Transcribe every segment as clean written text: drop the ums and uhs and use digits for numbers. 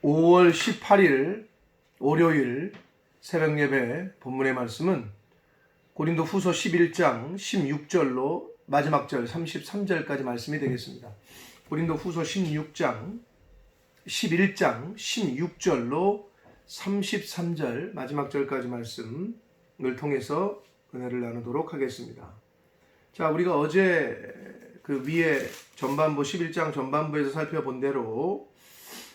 5월 18일 월요일 새벽 예배 본문의 말씀은 고린도 후서 11장 16절로 마지막 절 33절까지 말씀이 되겠습니다. 고린도 후서 11장 16절로 33절 마지막 절까지 말씀을 통해서 은혜를 나누도록 하겠습니다. 자, 우리가 어제 그 위에 전반부 11장 전반부에서 살펴본 대로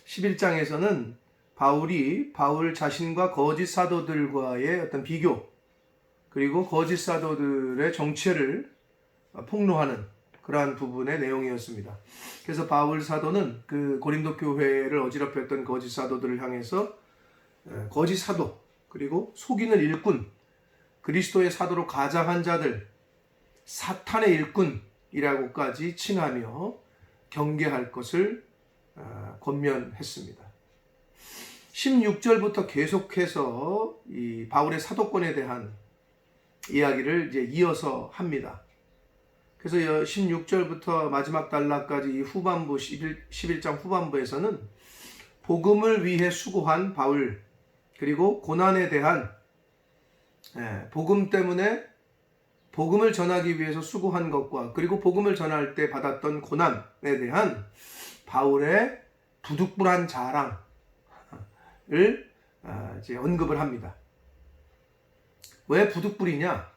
11장에서는 바울 자신과 거짓 사도들과의 어떤 비교, 그리고 거짓 사도들의 정체를 폭로하는 그러한 부분의 내용이었습니다. 그래서 바울 사도는 그 고린도 교회를 어지럽혔던 거짓 사도들을 향해서 거짓 사도, 그리고 속이는 일꾼, 그리스도의 사도로 가장한 자들, 사탄의 일꾼이라고까지 칭하며 경계할 것을 권면했습니다. 16절부터 계속해서 이 바울의 사도권에 대한 이야기를 이제 이어서 합니다. 그래서 16절부터 마지막 단락까지 이 후반부 11장 후반부에서는 복음을 위해 수고한 바울, 그리고 고난에 대한 복음 때문에 복음을 전하기 위해서 수고한 것과, 그리고 복음을 전할 때 받았던 고난에 대한 바울의 부득불한 자랑을 이제 언급을 합니다. 왜 부득불이냐?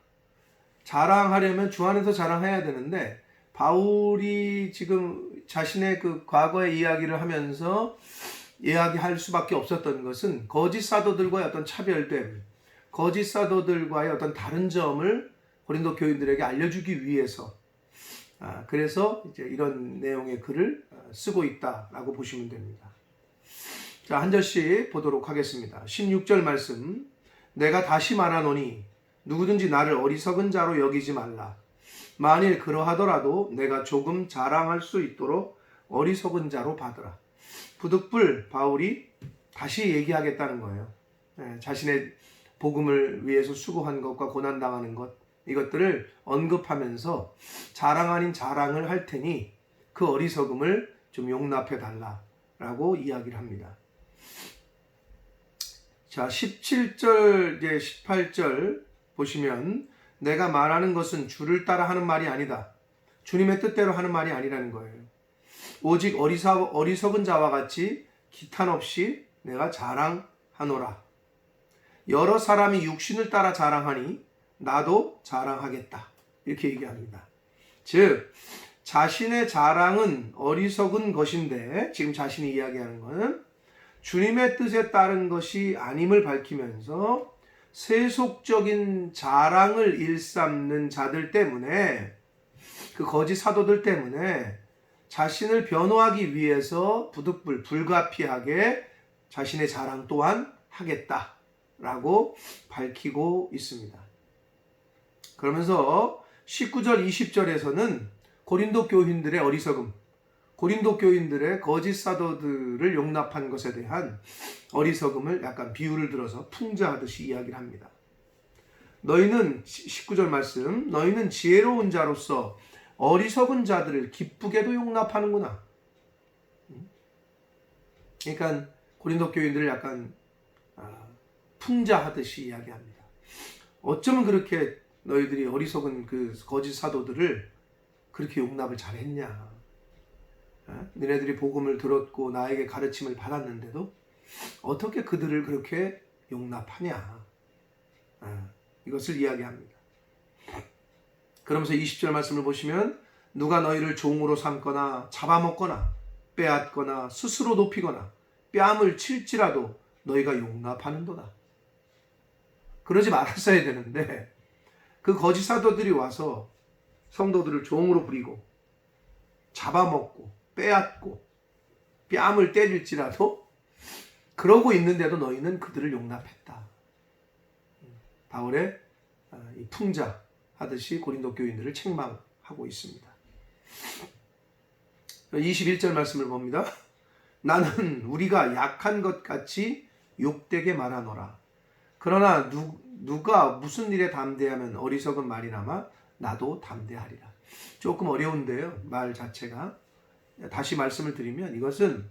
자랑하려면 주 안에서 자랑해야 되는데, 바울이 지금 자신의 그 과거의 이야기를 하면서 이야기할 수밖에 없었던 것은 거짓 사도들과의 어떤 차별됨, 거짓 사도들과의 어떤 다른 점을 고린도 교인들에게 알려주기 위해서, 그래서 이제 이런 내용의 글을 쓰고 있다라고 보시면 됩니다. 자, 한 절씩 보도록 하겠습니다. 16절 말씀. 내가 다시 말하노니 누구든지 나를 어리석은 자로 여기지 말라. 만일 그러하더라도 내가 조금 자랑할 수 있도록 어리석은 자로 받으라. 부득불 바울이 다시 얘기하겠다는 거예요. 자신의 복음을 위해서 수고한 것과 고난당하는 것, 이것들을 언급하면서 자랑 아닌 자랑을 할 테니 그 어리석음을 좀 용납해 달라라고 이야기를 합니다. 자, 17절 이제 18절 보시면, 내가 말하는 것은 주를 따라 하는 말이 아니다. 주님의 뜻대로 하는 말이 아니라는 거예요. 오직 어리석은 자와 같이 기탄 없이 내가 자랑하노라. 여러 사람이 육신을 따라 자랑하니 나도 자랑하겠다. 이렇게 얘기합니다. 즉, 자신의 자랑은 어리석은 것인데, 지금 자신이 이야기하는 것은 주님의 뜻에 따른 것이 아님을 밝히면서 세속적인 자랑을 일삼는 자들 때문에, 그 거짓 사도들 때문에 자신을 변호하기 위해서 불가피하게 자신의 자랑 또한 하겠다라고 밝히고 있습니다. 그러면서 19절 20절에서는 고린도 교인들의 어리석음, 고린도 교인들의 거짓 사도들을 용납한 것에 대한 어리석음을 약간 비유를 들어서 풍자하듯이 이야기를 합니다. 너희는 19절 말씀, 너희는 지혜로운 자로서 어리석은 자들을 기쁘게도 용납하는구나. 그러니까 고린도 교인들을 약간 풍자하듯이 이야기합니다. 어쩌면 그렇게 너희들이 어리석은 그 거짓 사도들을 그렇게 용납을 잘했냐? 너네들이 복음을 들었고 나에게 가르침을 받았는데도 어떻게 그들을 그렇게 용납하냐? 이것을 이야기합니다. 그러면서 20절 말씀을 보시면, 누가 너희를 종으로 삼거나 잡아먹거나 빼앗거나 스스로 높이거나 뺨을 칠지라도 너희가 용납하는도다. 그러지 말았어야 되는데, 그 거짓 사도들이 와서 성도들을 종으로 부리고 잡아먹고 빼앗고 뺨을 때릴지라도 그러고 있는데도 너희는 그들을 용납했다. 바울의 풍자하듯이 고린도 교인들을 책망하고 있습니다. 21절 말씀을 봅니다. 나는 우리가 약한 것 같이 욕되게 말하노라. 그러나 누가 무슨 일에 담대하면 어리석은 말이나마 나도 담대하리라. 조금 어려운데요, 말 자체가. 다시 말씀을 드리면, 이것은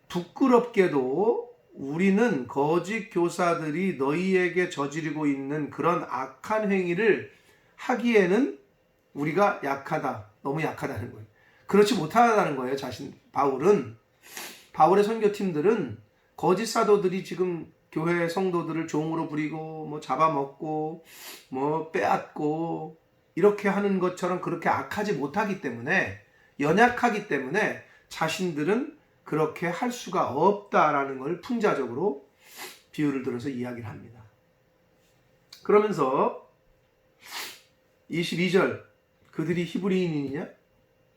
부끄럽게도 우리는 거짓 교사들이 너희에게 저지르고 있는 그런 악한 행위를 하기에는 우리가 약하다. 너무 약하다는 거예요. 그렇지 못하다는 거예요. 바울의 선교팀들은 거짓 사도들이 지금 교회 성도들을 종으로 부리고 뭐 잡아먹고 뭐 빼앗고 이렇게 하는 것처럼 그렇게 악하지 못하기 때문에, 연약하기 때문에 자신들은 그렇게 할 수가 없다라는 걸 풍자적으로 비유를 들어서 이야기를 합니다. 그러면서 22절, 그들이 히브리인이냐?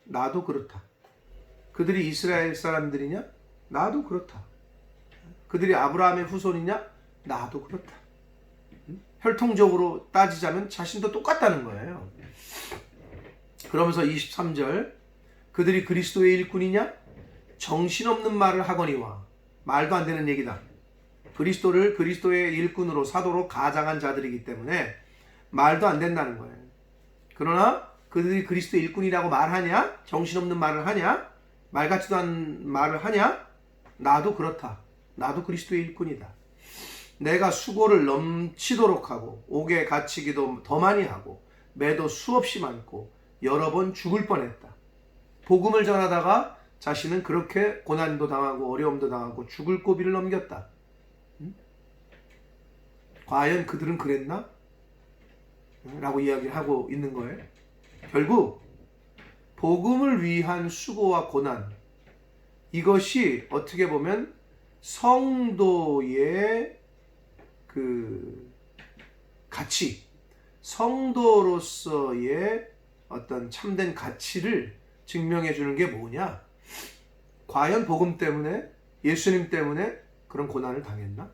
나도 그렇다. 그들이 이스라엘 사람들이냐? 나도 그렇다. 그들이 아브라함의 후손이냐? 나도 그렇다. 혈통적으로 따지자면 자신도 똑같다는 거예요. 그러면서 23절, 그들이 그리스도의 일꾼이냐? 정신없는 말을 하거니와. 말도 안 되는 얘기다. 그리스도를 그리스도의 일꾼으로, 사도로 가장한 자들이기 때문에 말도 안 된다는 거예요. 그러나 그들이 그리스도의 일꾼이라고 말하냐? 정신없는 말을 하냐? 말 같지도 않은 말을 하냐? 나도 그렇다. 나도 그리스도의 일꾼이다. 내가 수고를 넘치도록 하고 옥에 갇히기도 더 많이 하고 매도 수없이 많고 여러 번 죽을 뻔했다. 복음을 전하다가 자신은 그렇게 고난도 당하고 어려움도 당하고 죽을 고비를 넘겼다. 과연 그들은 그랬나? 라고 이야기를 하고 있는 거예요. 결국 복음을 위한 수고와 고난, 이것이 어떻게 보면 성도의 그 가치, 성도로서의 어떤 참된 가치를 증명해 주는 게 뭐냐? 과연 복음 때문에, 예수님 때문에 그런 고난을 당했나?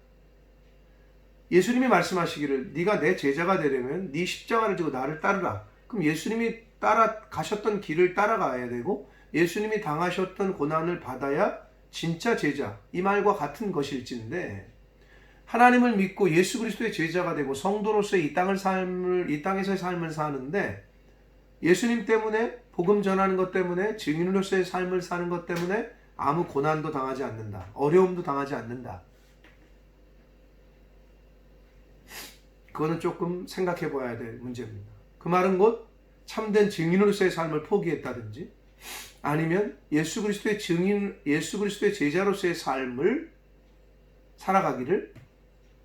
예수님이 말씀하시기를 네가 내 제자가 되려면 네 십자가를 지고 나를 따르라. 그럼 예수님이 따라가셨던 길을 따라가야 되고 예수님이 당하셨던 고난을 받아야 진짜 제자, 이 말과 같은 것일진데, 하나님을 믿고 예수 그리스도의 제자가 되고 성도로서의 이 땅에서의 삶을 사는데 예수님 때문에, 복음 전하는 것 때문에, 증인으로서의 삶을 사는 것 때문에 아무 고난도 당하지 않는다. 어려움도 당하지 않는다. 그거는 조금 생각해 봐야 될 문제입니다. 그 말은 곧 참된 증인으로서의 삶을 포기했다든지 아니면 예수 그리스도의 제자로서의 삶을 살아가기를,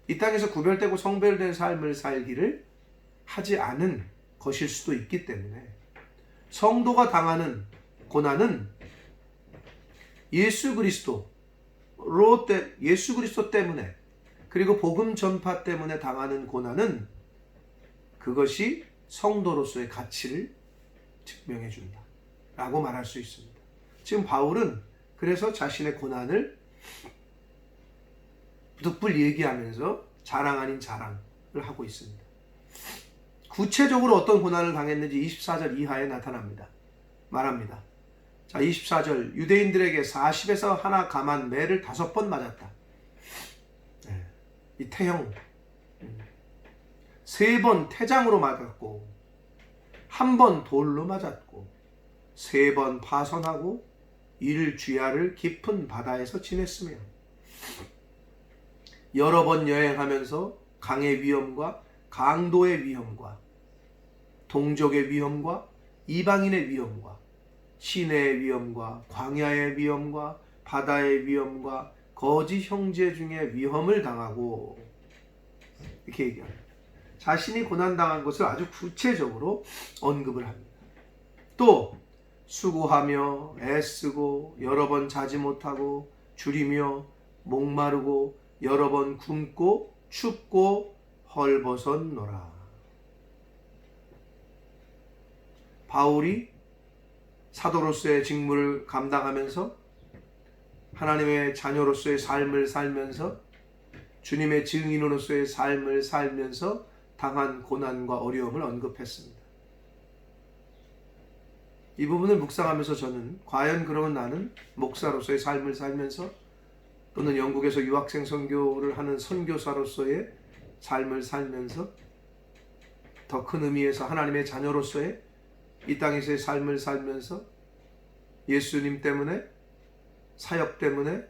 이 땅에서 구별되고 성별된 삶을 살기를 하지 않은 것일 수도 있기 때문에, 성도가 당하는 고난은 예수 그리스도 때문에, 그리고 복음 전파 때문에 당하는 고난은 그것이 성도로서의 가치를 증명해 준다 라고 말할 수 있습니다. 지금 바울은 그래서 자신의 고난을 득불 얘기하면서 자랑 아닌 자랑을 하고 있습니다. 구체적으로 어떤 고난을 당했는지 24절 이하에 나타납니다. 말합니다. 자, 24절, 유대인들에게 40에서 하나 감한 매를 5번 맞았다. 이 태형, 3번 태장으로 맞았고, 1번 돌로 맞았고, 3번 파선하고, 일주야를 깊은 바다에서 지냈으며, 여러 번 여행하면서 강의 위험과 강도의 위험과 동족의 위험과 이방인의 위험과 시내의 위험과 광야의 위험과 바다의 위험과 거짓 형제 중에 위험을 당하고, 이렇게 얘기합니다. 자신이 고난당한 것을 아주 구체적으로 언급을 합니다. 또 수고하며 애쓰고 여러 번 자지 못하고 줄이며 목마르고 여러 번 굶고 춥고 헐벗었노라. 바울이 사도로서의 직무를 감당하면서 하나님의 자녀로서의 삶을 살면서 주님의 증인으로서의 삶을 살면서 당한 고난과 어려움을 언급했습니다. 이 부분을 묵상하면서 저는 과연 그러면 나는 목사로서의 삶을 살면서 또는 영국에서 유학생 선교를 하는 선교사로서의 삶을 살면서 더 큰 의미에서 하나님의 자녀로서의 이 땅에서의 삶을 살면서 예수님 때문에, 사역 때문에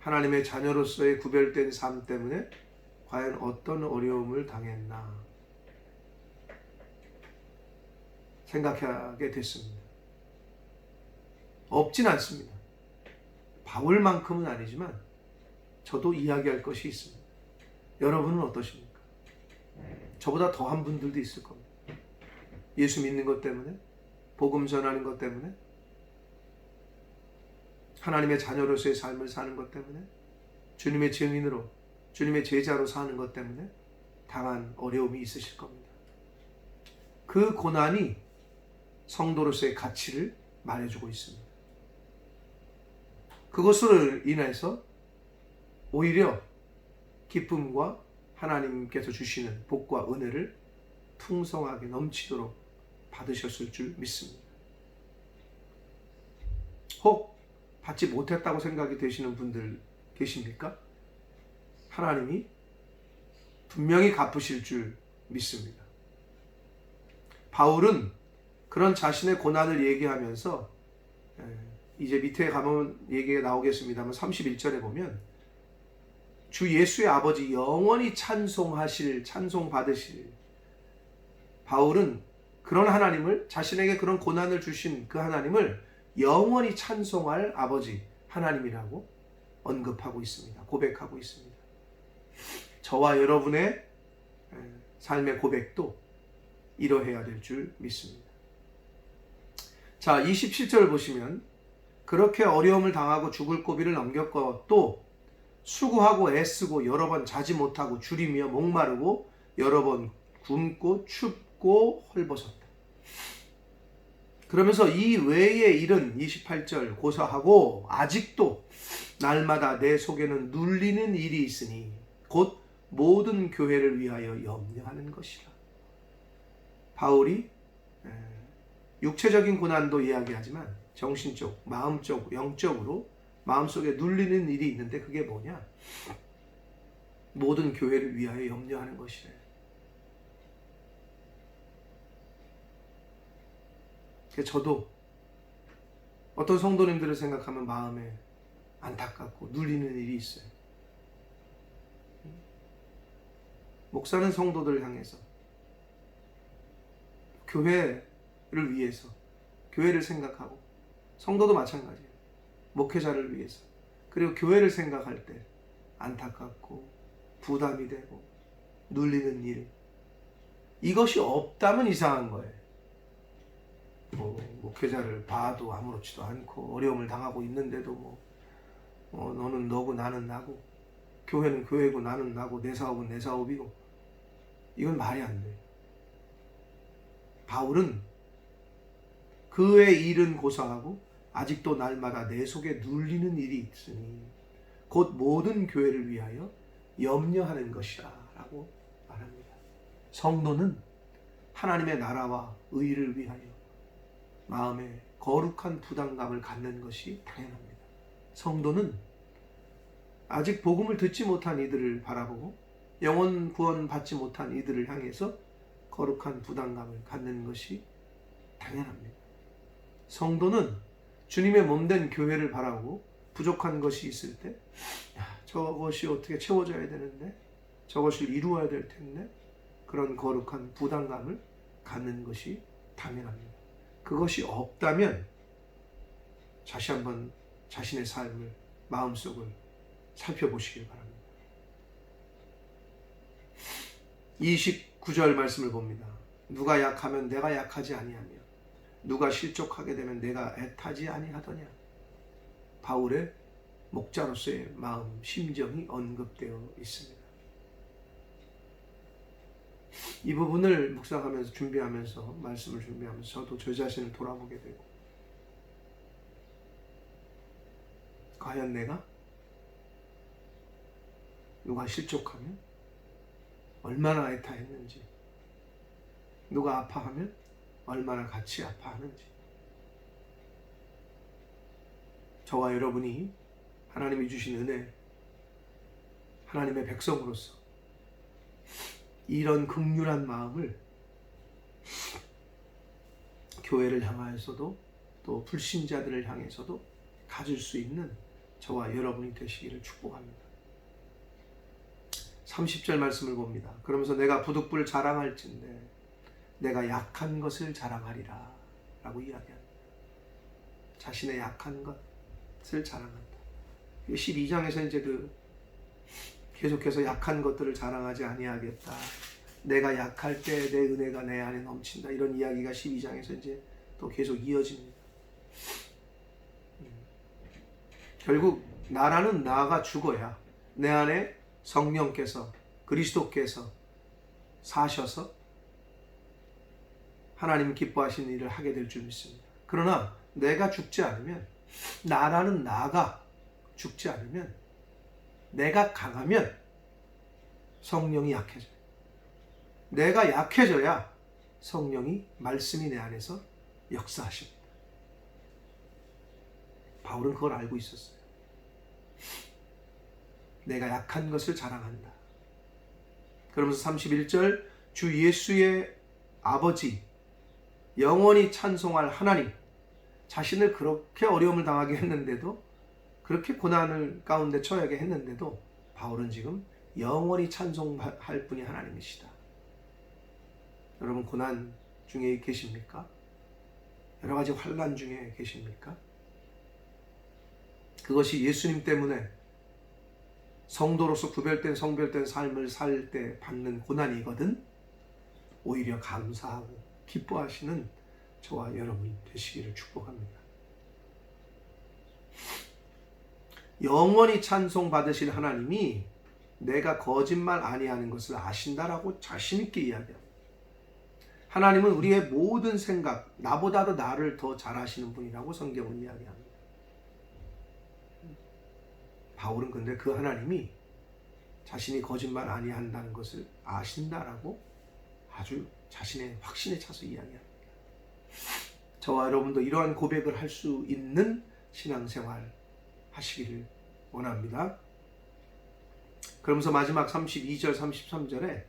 하나님의 자녀로서의 구별된 삶 때문에 과연 어떤 어려움을 당했나 생각하게 됐습니다. 없진 않습니다. 바울만큼은 아니지만 저도 이야기할 것이 있습니다. 여러분은 어떠십니까? 저보다 더한 분들도 있을 겁니다. 예수 믿는 것 때문에, 복음 전하는 것 때문에, 하나님의 자녀로서의 삶을 사는 것 때문에, 주님의 증인으로, 주님의 제자로 사는 것 때문에 당한 어려움이 있으실 겁니다. 그 고난이 성도로서의 가치를 말해주고 있습니다. 그것으로 인해서 오히려 기쁨과 하나님께서 주시는 복과 은혜를 풍성하게 넘치도록 받으셨을 줄 믿습니다. 혹 받지 못했다고 생각이 되시는 분들 계십니까? 하나님이 분명히 갚으실 줄 믿습니다. 바울은 그런 자신의 고난을 얘기하면서 이제 밑에 가면 얘기가 나오겠습니다만 31절에 보면 주 예수의 아버지 영원히 찬송하실, 찬송받으실, 바울은 그런 하나님을, 자신에게 그런 고난을 주신 그 하나님을 영원히 찬송할 아버지 하나님이라고 언급하고 있습니다. 고백하고 있습니다. 저와 여러분의 삶의 고백도 이러해야 될 줄 믿습니다. 자, 27절을 보시면 그렇게 어려움을 당하고 죽을 고비를 넘겼고 또 수고하고 애쓰고 여러 번 자지 못하고 줄이며 목마르고 여러 번 굶고 춥고 헐벗었다. 그러면서 이 외의 일은 28절 고사하고 아직도 날마다 내 속에는 눌리는 일이 있으니 곧 모든 교회를 위하여 염려하는 것이라. 바울이 육체적인 고난도 이야기하지만 정신적, 마음적, 영적으로 마음속에 눌리는 일이 있는데 그게 뭐냐? 모든 교회를 위하여 염려하는 것이래. 저도 어떤 성도님들을 생각하면 마음에 안타깝고 눌리는 일이 있어요. 목사는 성도들을 향해서, 교회를 위해서, 교회를 생각하고, 성도도 마찬가지예요. 목회자를 위해서, 그리고 교회를 생각할 때 안타깝고 부담이 되고 눌리는 일, 이것이 없다면 이상한 거예요. 목회자를 봐도 아무렇지도 않고 어려움을 당하고 있는데도 너는 너고 나는 나고, 교회는 교회고 나는 나고, 내 사업은 내 사업이고, 이건 말이 안 돼요. 바울은 그의 일은 고사하고 아직도 날마다 내 속에 눌리는 일이 있으니 곧 모든 교회를 위하여 염려하는 것이라 라고 말합니다. 성도는 하나님의 나라와 의를 위하여 마음에 거룩한 부담감을 갖는 것이 당연합니다. 성도는 아직 복음을 듣지 못한 이들을 바라보고 영혼 구원 받지 못한 이들을 향해서 거룩한 부담감을 갖는 것이 당연합니다. 성도는 주님의 몸된 교회를 바라보고 부족한 것이 있을 때 저것이 어떻게 채워져야 되는데, 저것을 이루어야 될 텐데, 그런 거룩한 부담감을 갖는 것이 당연합니다. 그것이 없다면 다시 한번 자신의 삶을, 마음속을 살펴보시길 바랍니다. 29절 말씀을 봅니다. 누가 약하면 내가 약하지 아니하며 누가 실족하게 되면 내가 애타지 아니하더냐. 바울의 목자로서의 마음, 심정이 언급되어 있습니다. 이 부분을 묵상하면서 준비하면서, 말씀을 준비하면서 저도 저 자신을 돌아보게 되고, 과연 내가 누가 실족하면 얼마나 애타했는지, 누가 아파하면 얼마나 같이 아파하는지, 저와 여러분이 하나님이 주신 은혜, 하나님의 백성으로서 이런 긍휼한 마음을 교회를 향하여서도 또 불신자들을 향해서도 가질 수 있는 저와 여러분이 되시기를 축복합니다. 30절 말씀을 봅니다. 그러면서 내가 부득불 자랑할진대 내가 약한 것을 자랑하리라 라고 이야기합니다. 자신의 약한 것을 자랑한다. 12장에서 이제 계속해서 약한 것들을 자랑하지 아니하겠다. 내가 약할 때 내 은혜가 내 안에 넘친다. 이런 이야기가 12장에서 이제 또 계속 이어집니다. 결국 나라는 나가 죽어야 내 안에 성령께서 그리스도께서 사셔서 하나님 기뻐하시는 일을 하게 될 줄 믿습니다. 그러나 내가 죽지 않으면, 나라는 나가 죽지 않으면, 내가 강하면 성령이 약해져요. 내가 약해져야 성령이 말씀이 내 안에서 역사하십니다. 바울은 그걸 알고 있었어요. 내가 약한 것을 자랑한다. 그러면서 31절 주 예수의 아버지 영원히 찬송할 하나님, 자신을 그렇게 어려움을 당하게 했는데도, 그렇게 고난을 가운데 처하게 했는데도 바울은 지금 영원히 찬송할 분이 하나님이시다. 여러분 고난 중에 계십니까? 여러 가지 환난 중에 계십니까? 그것이 예수님 때문에 성도로서 구별된 성별된 삶을 살 때 받는 고난이거든 오히려 감사하고 기뻐하시는 저와 여러분이 되시기를 축복합니다. 영원히 찬송 받으실 하나님이 내가 거짓말 아니하는 것을 아신다라고 자신 있게 이야기합니다. 하나님은 우리의 모든 생각, 나보다도 나를 더 잘 아시는 분이라고 성경은 이야기합니다. 바울은 근데 그 하나님이 자신이 거짓말 아니한다는 것을 아신다라고 아주 자신의 확신에 차서 이야기합니다. 저와 여러분도 이러한 고백을 할 수 있는 신앙생활 하시기를 원합니다. 그러면서 마지막 32절 33절에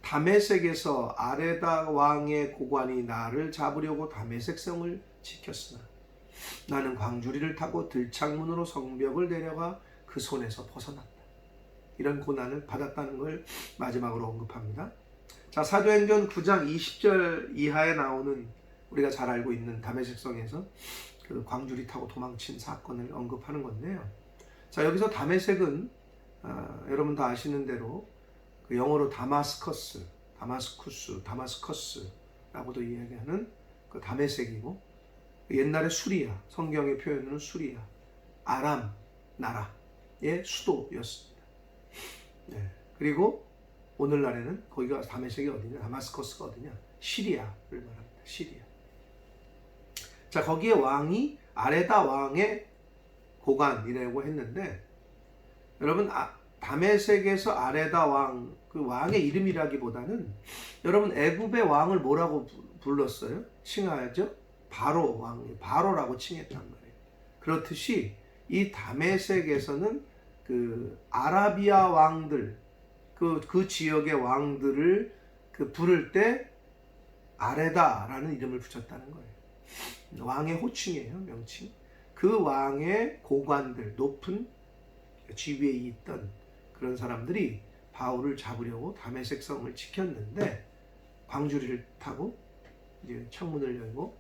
다메섹에서 아레다 왕의 고관이 나를 잡으려고 다메섹 성을 지켰으나 나는 광주리를 타고 들창문으로 성벽을 내려가 그 손에서 벗어났다. 이런 고난을 받았다는 걸 마지막으로 언급합니다. 자, 사도행전 9장 20절 이하에 나오는 우리가 잘 알고 있는 다메섹 성에서 그 광주리 타고 도망친 사건을 언급하는 건데요. 자, 여기서 다메섹은 여러분 다 아시는 대로 그 영어로 다마스커스, 다마스커스라고도 이야기하는 그 다메섹이고, 옛날에 수리아, 성경의 표현으로는 수리아, 아람 나라의 수도였습니다. 네. 그리고 오늘날에는 거기가 다메섹이 어디냐, 다마스커스가 어디냐, 시리아를 말합니다. 시리아. 자, 거기에 왕이 아레다 왕의 고관이라고 했는데, 여러분 다메섹에서 아레다 왕, 그 왕의 이름이라기보다는 여러분 애굽의 왕을 뭐라고 불렀어요? 칭하죠? 바로 왕, 바로라고 칭했단 말이에요. 그렇듯이 이 다메섹에서는 그 아라비아 왕들, 그 지역의 왕들을 부를 때 아레다라는 이름을 붙였다는 거예요. 왕의 호칭이에요, 명칭. 그 왕의 고관들, 높은 지위에 있던 그런 사람들이 바울을 잡으려고 다메섹 성을 지켰는데, 광주리를 타고 이제 창문을 열고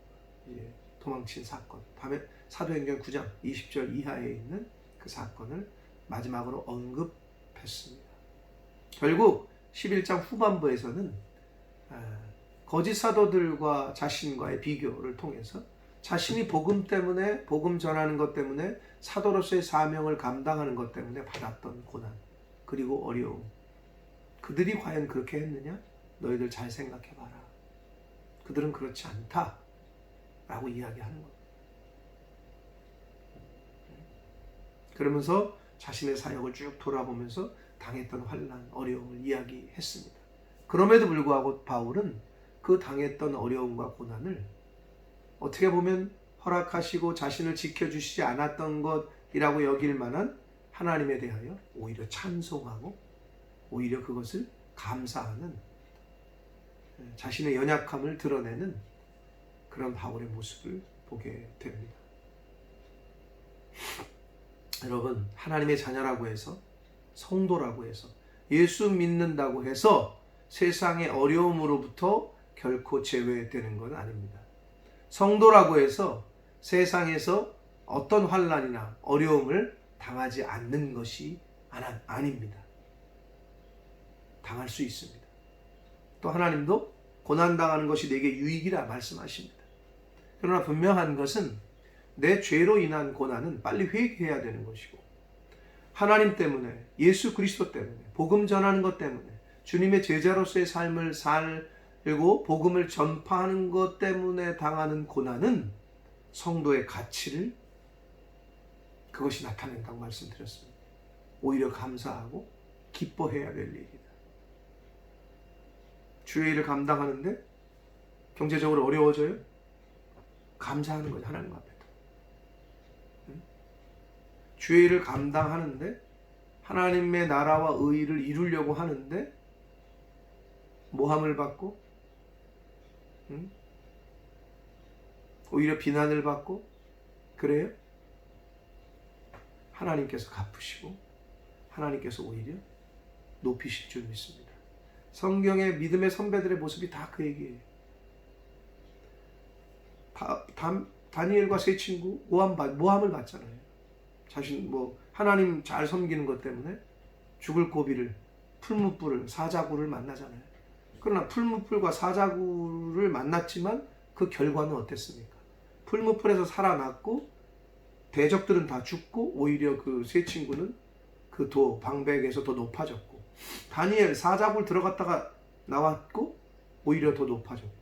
이제 도망친 사건, 사도행전 9장 20절 이하에 있는 그 사건을 마지막으로 언급했습니다. 결국 11장 후반부에서는 거짓 사도들과 자신과의 비교를 통해서 자신이 복음 때문에, 복음 전하는 것 때문에, 사도로서의 사명을 감당하는 것 때문에 받았던 고난, 그리고 어려움, 그들이 과연 그렇게 했느냐? 너희들 잘 생각해봐라. 그들은 그렇지 않다 라고 이야기하는 겁니다. 그러면서 자신의 사역을 쭉 돌아보면서 당했던 환난, 어려움을 이야기했습니다. 그럼에도 불구하고 바울은 그 당했던 어려움과 고난을 어떻게 보면 허락하시고 자신을 지켜주시지 않았던 것이라고 여길 만한 하나님에 대하여 오히려 찬송하고 오히려 그것을 감사하는, 자신의 연약함을 드러내는 그런 바울의 모습을 보게 됩니다. 여러분, 하나님의 자녀라고 해서, 성도라고 해서, 예수 믿는다고 해서 세상의 어려움으로부터 결코 제외되는 건 아닙니다. 성도라고 해서 세상에서 어떤 환난이나 어려움을 당하지 않는 것이 아닙니다. 당할 수 있습니다. 또 하나님도 고난당하는 것이 내게 유익이라 말씀하십니다. 그러나 분명한 것은 내 죄로 인한 고난은 빨리 회개해야 되는 것이고, 하나님 때문에, 예수 그리스도 때문에, 복음 전하는 것 때문에, 주님의 제자로서의 삶을 살고 복음을 전파하는 것 때문에 당하는 고난은 성도의 가치를, 그것이 나타낸다고 말씀드렸습니다. 오히려 감사하고 기뻐해야 될 일이다. 주의 일을 감당하는데 경제적으로 어려워져요? 감사하는 거죠, 하나님 앞에. 주의 일을 감당하는데, 하나님의 나라와 의를 이루려고 하는데 모함을 받고, 오히려 비난을 받고 그래요? 하나님께서 갚으시고 하나님께서 오히려 높이실 줄 믿습니다. 성경의 믿음의 선배들의 모습이 다 그 얘기예요. 다니엘과 세 친구 모함을 받잖아요. 자신 하나님 잘 섬기는 것 때문에 죽을 고비를, 풀무불을, 사자굴을 만나잖아요. 그러나 풀무불과 사자굴을 만났지만 그 결과는 어땠습니까? 풀무불에서 살아났고 대적들은 다 죽고 오히려 그 세 친구는 그 방백에서 더 높아졌고, 다니엘 사자굴 들어갔다가 나왔고 오히려 더 높아졌고.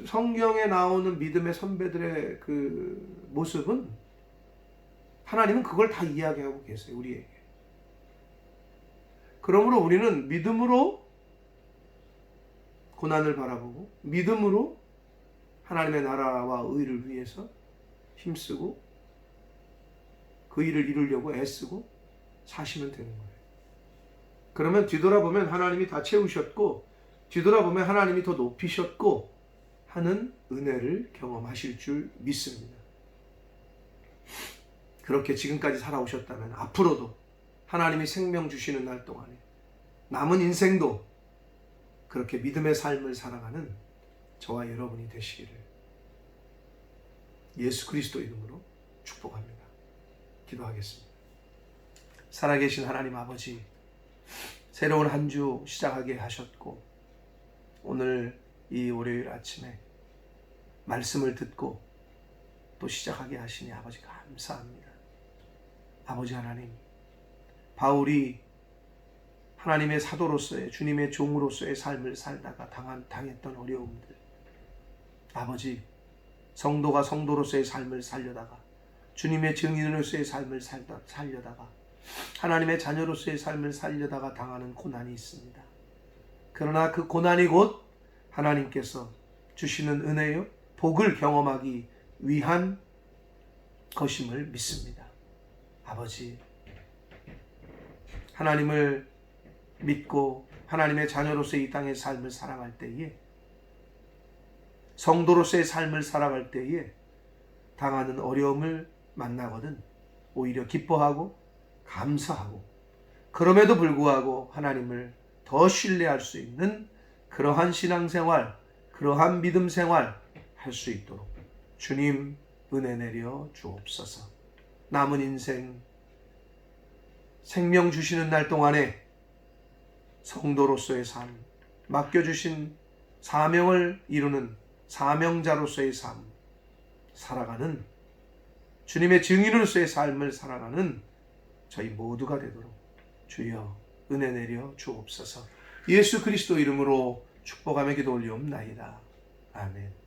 성경에 나오는 믿음의 선배들의 그 모습은 하나님은 그걸 다 이야기하고 계세요, 우리에게. 그러므로 우리는 믿음으로 고난을 바라보고 믿음으로 하나님의 나라와 의를 위해서 힘쓰고 그 일을 이루려고 애쓰고 사시면 되는 거예요. 그러면 뒤돌아보면 하나님이 다 채우셨고, 뒤돌아보면 하나님이 더 높이셨고 하는 은혜를 경험하실 줄 믿습니다. 그렇게 지금까지 살아오셨다면 앞으로도 하나님이 생명 주시는 날 동안에 남은 인생도 그렇게 믿음의 삶을 살아가는 저와 여러분이 되시기를 예수 그리스도 이름으로 축복합니다. 기도하겠습니다. 살아계신 하나님 아버지, 새로운 한 주 시작하게 하셨고 오늘 이 월요일 아침에 말씀을 듣고 또 시작하게 하시니 아버지 감사합니다. 아버지 하나님, 바울이 하나님의 사도로서의, 주님의 종으로서의 삶을 살다가 당했던 어려움들, 아버지, 성도가 성도로서의 삶을 살려다가, 주님의 증인으로서의 삶을 살려다가, 하나님의 자녀로서의 삶을 살려다가 당하는 고난이 있습니다. 그러나 그 고난이 곧 하나님께서 주시는 은혜요, 복을 경험하기 위한 것임을 믿습니다. 아버지, 하나님을 믿고 하나님의 자녀로서의 이 땅의 삶을 살아갈 때에, 성도로서의 삶을 살아갈 때에 당하는 어려움을 만나거든 오히려 기뻐하고 감사하고, 그럼에도 불구하고 하나님을 더 신뢰할 수 있는 그러한 신앙생활, 그러한 믿음 생활 할 수 있도록 주님 은혜 내려 주옵소서. 남은 인생 생명 주시는 날 동안에 성도로서의 삶, 맡겨주신 사명을 이루는 사명자로서의 삶 살아가는, 주님의 증인으로서의 삶을 살아가는 저희 모두가 되도록 주여 은혜 내려 주옵소서. 예수 그리스도 이름으로 축복하며 기도 올리옵나이다. 아멘.